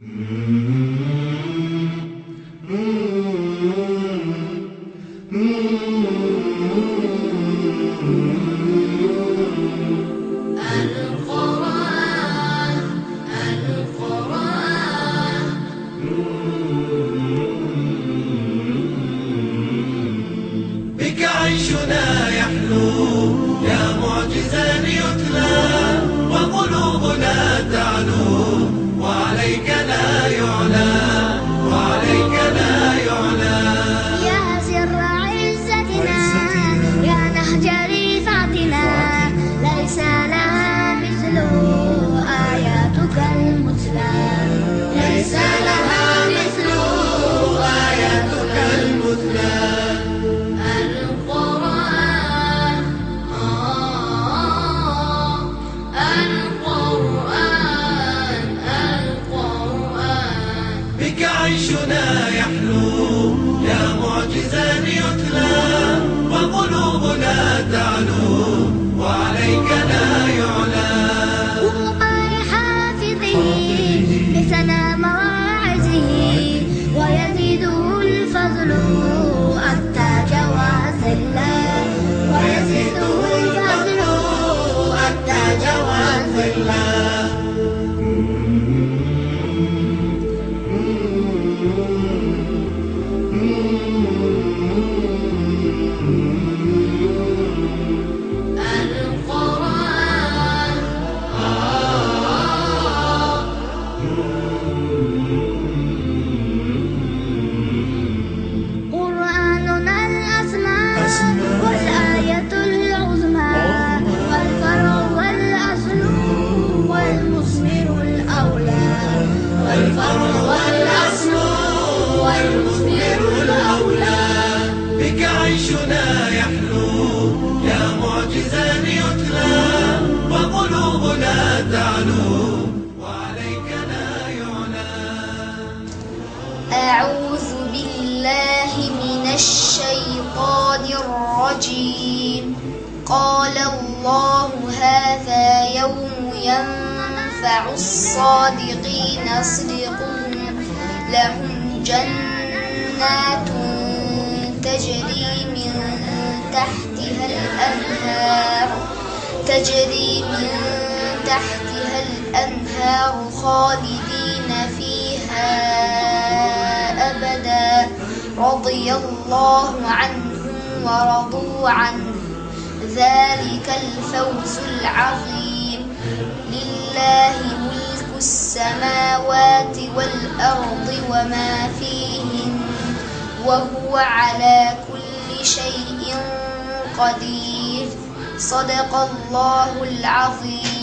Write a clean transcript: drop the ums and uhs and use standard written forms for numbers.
بك عيشنا يحلو يا معجزا يتلى وقلوبنا تعلو وعليك لا يعلى وعليك لا يعلى يا سر عزتنا يا نهج رفعتنا ليس لها مثل آياتك المتلى ليس لها مثل آياتك المتلى بك عيشنا يحلو يا معجزا يتلى وقلوبنا تعلو وعليك لا يعلى قرآن حافظه لسنا مواعظه ويزيده الفضل التاج والظلا ويزيده الفضل التاج والظلا قرآننا الأسمى والآية العظمى والفرع والأصل والمثمر الأولى والفرع والأصل والمثمر الأولى بك عيشنا يحلو يا معجزا يتلى وقلوبنا تعلو وعليك لا يعلى أعوذ بالله من الشيطان الرجيم قال الله هذا يوم ينفع الصادقين صدقهم لهم جنات تجري من تحتها الأنهار خالدين فيها أبدا رضي الله عنهم ورضوا عنه ذلك الفوز العظيم لله ملك السماوات والأرض وما فيهن وهو على كل شيء قدير صدق الله العظيم.